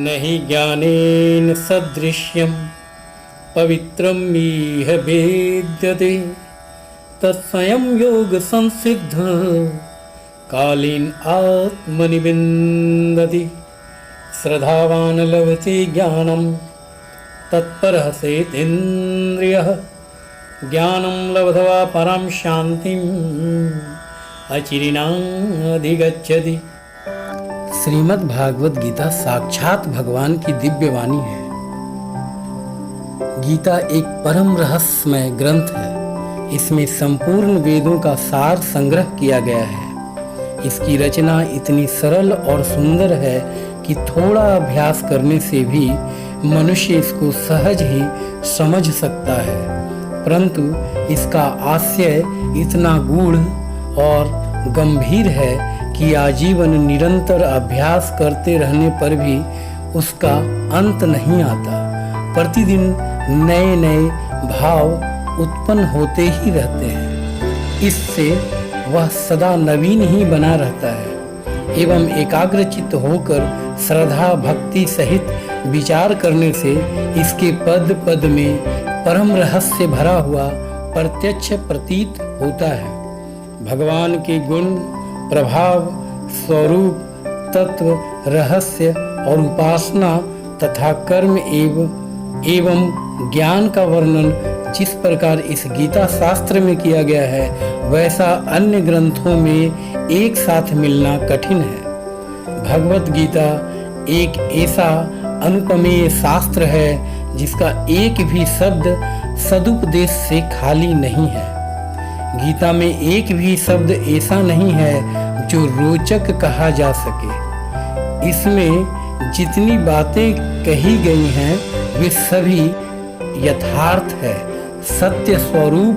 नहि ज्ञानेन सदृश्यं पवित्रं इह वेद्यते तत्स्वयं योग संसिद्ध कालीन आत्मनि विन्दति श्रद्धावान् लभते ज्ञानं तत्परः सेतेन्द्रियः ज्ञानं लब्ध्वा परां शान्तिम् अचिरेणाधिगच्छति। श्रीमद् भागवत गीता साक्षात भगवान की दिव्य वाणी है। गीता एक परम रहस्यमय ग्रंथ है। इसमें संपूर्ण वेदों का सार संग्रह किया गया है। इसकी रचना इतनी सरल और सुंदर है कि थोड़ा अभ्यास करने से भी मनुष्य इसको सहज ही समझ सकता है, परंतु इसका आशय इतना गूढ़ और गंभीर है कि आजीवन निरंतर अभ्यास करते रहने पर भी उसका अंत नहीं आता। प्रतिदिन नए नए भाव उत्पन्न होते ही रहते हैं। इससे वह सदा नवीन ही बना रहता है एवं एकाग्रचित्त होकर श्रद्धा भक्ति सहित विचार करने से इसके पद पद में परम रहस्य भरा हुआ प्रत्यक्ष प्रतीत होता है। भगवान के गुण, प्रभाव, स्वरूप, तत्व, रहस्य और उपासना तथा कर्म एवं ज्ञान का वर्णन जिस प्रकार इस गीता शास्त्र में किया गया है, वैसा अन्य ग्रंथों में एक साथ मिलना कठिन है। भगवत गीता एक ऐसा अनुपमेय शास्त्र है जिसका एक भी शब्द सदुपदेश से खाली नहीं है। गीता में एक भी शब्द ऐसा नहीं है जो रोचक कहा जा सके। इसमें जितनी बातें कही गई हैं वे सभी यथार्थ है। सत्य स्वरूप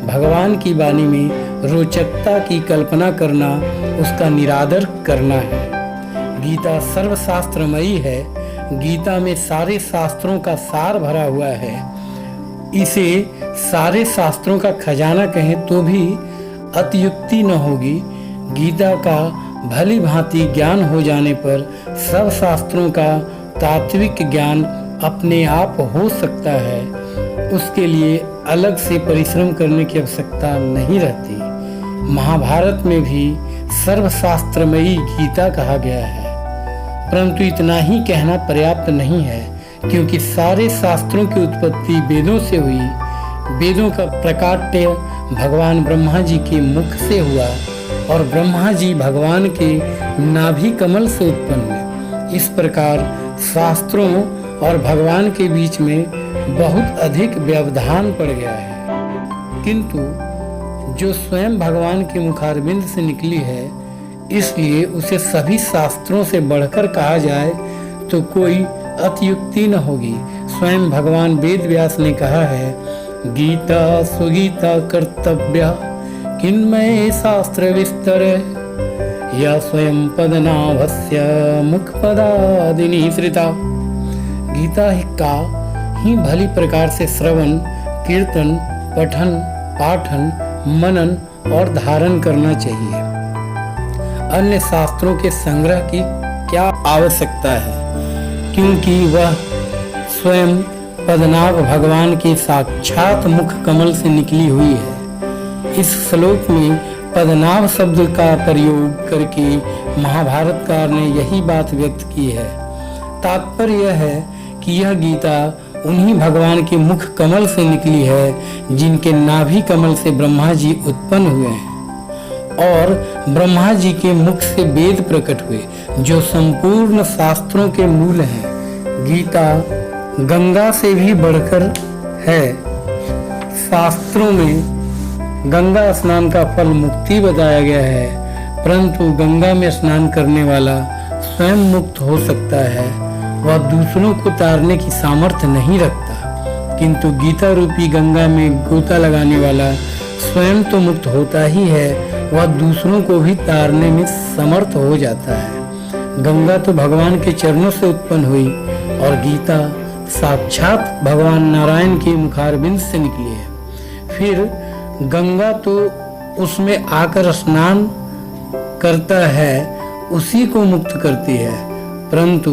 भगवान की वाणी में रोचकता की कल्पना करना उसका निरादर करना है। गीता सर्वशास्त्रमयी है। गीता में सारे शास्त्रों का सार भरा हुआ है। इसे सारे शास्त्रों का खजाना कहें तो भी अतियुक्ति न होगी। गीता का भली भांति ज्ञान हो जाने पर सब शास्त्रों का तात्विक ज्ञान अपने आप हो सकता है। उसके लिए अलग से परिश्रम करने की आवश्यकता नहीं रहती। महाभारत में भी सर्वशास्त्रमयी गीता कहा गया है, परंतु इतना ही कहना पर्याप्त नहीं है, क्योंकि सारे शास्त्रों की उत्पत्ति वेदों से हुई। वेदों का प्रकाट्य भगवान ब्रह्मा जी के मुख से हुआ और ब्रह्मा जी भगवान के नाभि कमल से उत्पन्न हुए। इस प्रकार शास्त्रों और भगवान के बीच में बहुत अधिक व्यवधान पड़ गया है। किंतु जो स्वयं भगवान के मुखारविंद से निकली है, इसलिए उसे सभी शास्त्रों से बढ़कर कहा जाए तो कोई अतियुक्ति न होगी। स्वयं भगवान वेद व्यास ने कहा है, गीता सुगीता कर्तव्या किन्मय शास्त्र विस्तर या स्वयं पदनाभस्य मुख पदादिनी श्रिता। गीता का ही भली प्रकार से श्रवण, कीर्तन, पठन, पाठन, मनन और धारण करना चाहिए। अन्य शास्त्रों के संग्रह की क्या आवश्यकता है, क्योंकि वह स्वयं पद्मनाभ भगवान के साक्षात मुख कमल से निकली हुई है। इस श्लोक में पद्मनाभ शब्द का प्रयोग करके महाभारतकार ने यही बात व्यक्त की है। तात्पर्य यह है कि यह गीता उन्हीं भगवान के मुख कमल से निकली है जिनके नाभि कमल से ब्रह्मा जी उत्पन्न हुए हैं और ब्रह्मा जी के मुख से वेद प्रकट हुए, जो संपूर्ण शास्त्रों के मूल हैं। गीता गंगा से भी बढ़कर है। शास्त्रों में गंगा स्नान का फल मुक्ति बताया गया है, परंतु गंगा में स्नान करने वाला स्वयं मुक्त हो सकता है। वह दूसरों को तारने की सामर्थ्य नहीं रखता, किंतु गीता रूपी गंगा में गोता लगाने वाला स्वयं तो मुक्त होता ही है, वह दूसरों को भी तारने में समर्थ हो जाता है। गंगा तो भगवान के चरणों से उत्पन्न हुई और गीता साक्षात भगवान नारायण के मुखारविंद से निकली है। फिर गंगा तो उसमें आकर स्नान करता है, उसी को मुक्त करती है, परंतु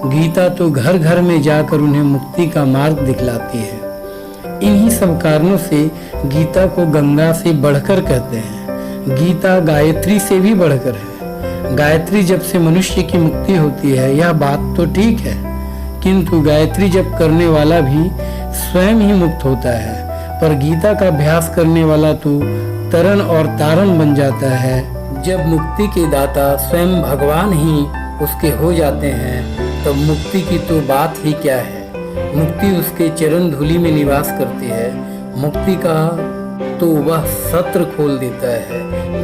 गीता तो घर घर में जाकर उन्हें मुक्ति का मार्ग दिखलाती है। इन्हीं सब कारणों से गीता को गंगा से बढ़कर कहते हैं। गीता गायत्री से भी बढ़कर है। गायत्री जब से मनुष्य की मुक्ति होती है यह बात तो ठीक है, किंतु गायत्री जप करने वाला भी स्वयं ही मुक्त होता है, पर गीता का अभ्यास करने वाला तो तरन और तारण बन जाता है। जब मुक्ति के दाता स्वयं भगवान ही उसके हो जाते हैं तब मुक्ति की तो बात ही क्या है। मुक्ति उसके चरण धूलि में निवास करती है। मुक्ति का तो वह सत्र खोल देता है।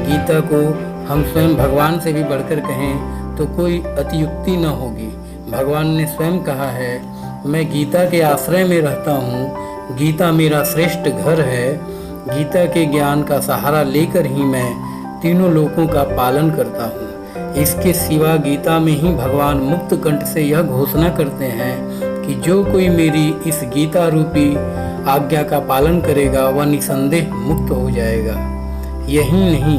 गीता को हम स्वयं भगवान से भी बढ़कर कहें तो कोई अतियुक्ति न होगी। भगवान ने स्वयं कहा है, मैं गीता के आश्रय में रहता हूँ, गीता मेरा श्रेष्ठ घर है। गीता के ज्ञान का सहारा लेकर ही मैं तीनों लोकों का पालन करता हूँ। इसके सिवा गीता में ही भगवान मुक्त कंठ से यह घोषणा करते हैं कि जो कोई मेरी इस गीता रूपी आज्ञा का पालन करेगा वह निसंदेह मुक्त हो जाएगा। यही नहीं,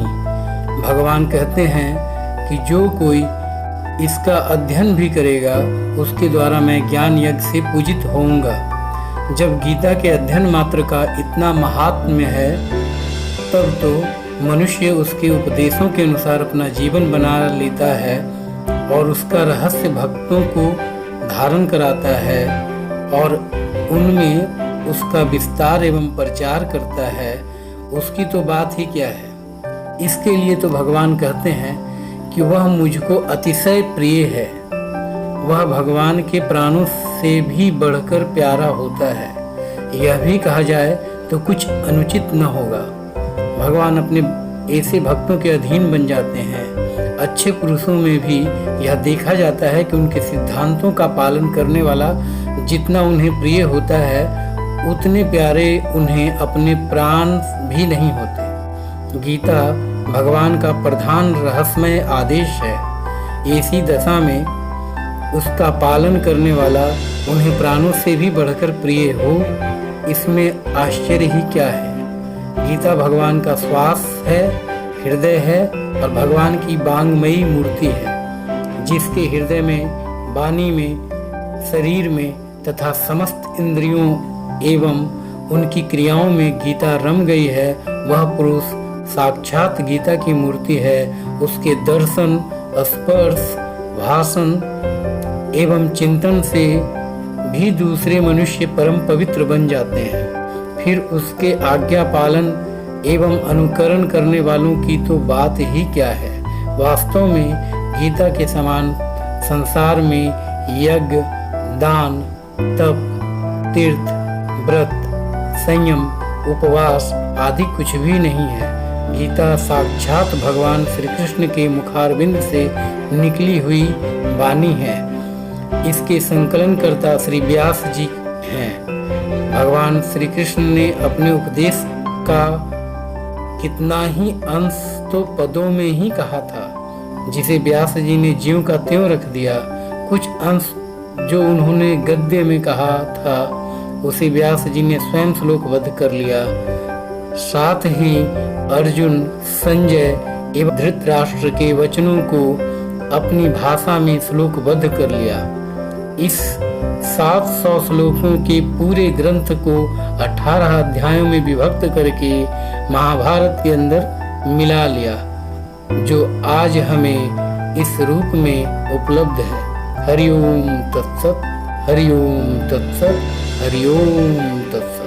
भगवान कहते हैं कि जो कोई इसका अध्ययन भी करेगा उसके द्वारा मैं ज्ञान यज्ञ से पूजित होऊंगा। जब गीता के अध्ययन मात्र का इतना महात्म्य है तब तो मनुष्य उसके उपदेशों के अनुसार अपना जीवन बना लेता है और उसका रहस्य भक्तों को धारण कराता है और उनमें उसका विस्तार एवं प्रचार करता है। उसकी तो बात ही क्या है। इसके लिए तो भगवान कहते हैं कि वह मुझको अतिशय प्रिय है। वह भगवान के प्राणों से भी बढ़कर प्यारा होता है। यह भी कहा जाए तो कुछ अनुचित न होगा। भगवान अपने ऐसे भक्तों के अधीन बन जाते हैं। अच्छे पुरुषों में भी यह देखा जाता है कि उनके सिद्धांतों का पालन करने वाला जितना उन्हें प्रिय होता है उतने प्यारे उन्हें अपने प्राण भी नहीं होते। गीता भगवान का प्रधान रहस्यमय आदेश है। ऐसी दशा में उसका पालन करने वाला उन्हें प्राणों से भी बढ़कर प्रिय हो, इसमें आश्चर्य ही क्या है। गीता भगवान का श्वास है, हृदय है और भगवान की बांगमयी मूर्ति है, जिसके हृदय में, वाणी में, शरीर में तथा समस्त इंद्रियों एवं उनकी क्रियाओं में गीता रम गई है। वह पुरुष साक्षात गीता की मूर्ति है। उसके दर्शन, स्पर्श, भाषण एवं चिंतन से भी दूसरे मनुष्य परम पवित्र बन जाते हैं। फिर उसके आज्ञा पालन एवं अनुकरण करने वालों की तो बात ही क्या है। वास्तव में गीता के समान संसार में यज्ञ, दान, तप, तीर्थ, व्रत, संयम, उपवास आदि कुछ भी नहीं है। गीता साक्षात भगवान श्री कृष्ण के मुखारविंद से निकली हुई वाणी है। इसके संकलनकर्ता श्री व्यास जी हैं। भगवान श्री कृष्ण ने अपने उपदेश का कितना ही अंश तो पदों में ही कहा था, जिसे व्यास जी ने ज्यों का त्यों रख दिया। कुछ अंश जो उन्होंने गद्य में कहा था उसे व्यास जी ने स्वयं श्लोकबद्ध कर लिया। साथ ही अर्जुन, संजय एवं धृतराष्ट्र के वचनों को अपनी भाषा में श्लोकबद्ध कर लिया। इस 700 श्लोकों के पूरे ग्रंथ को 18 अध्यायों में विभक्त करके महाभारत के अंदर मिला लिया, जो आज हमें इस रूप में उपलब्ध है। हरि ओम तत्सत, हरि ओम तत्सत, हरि ओम तत्सत।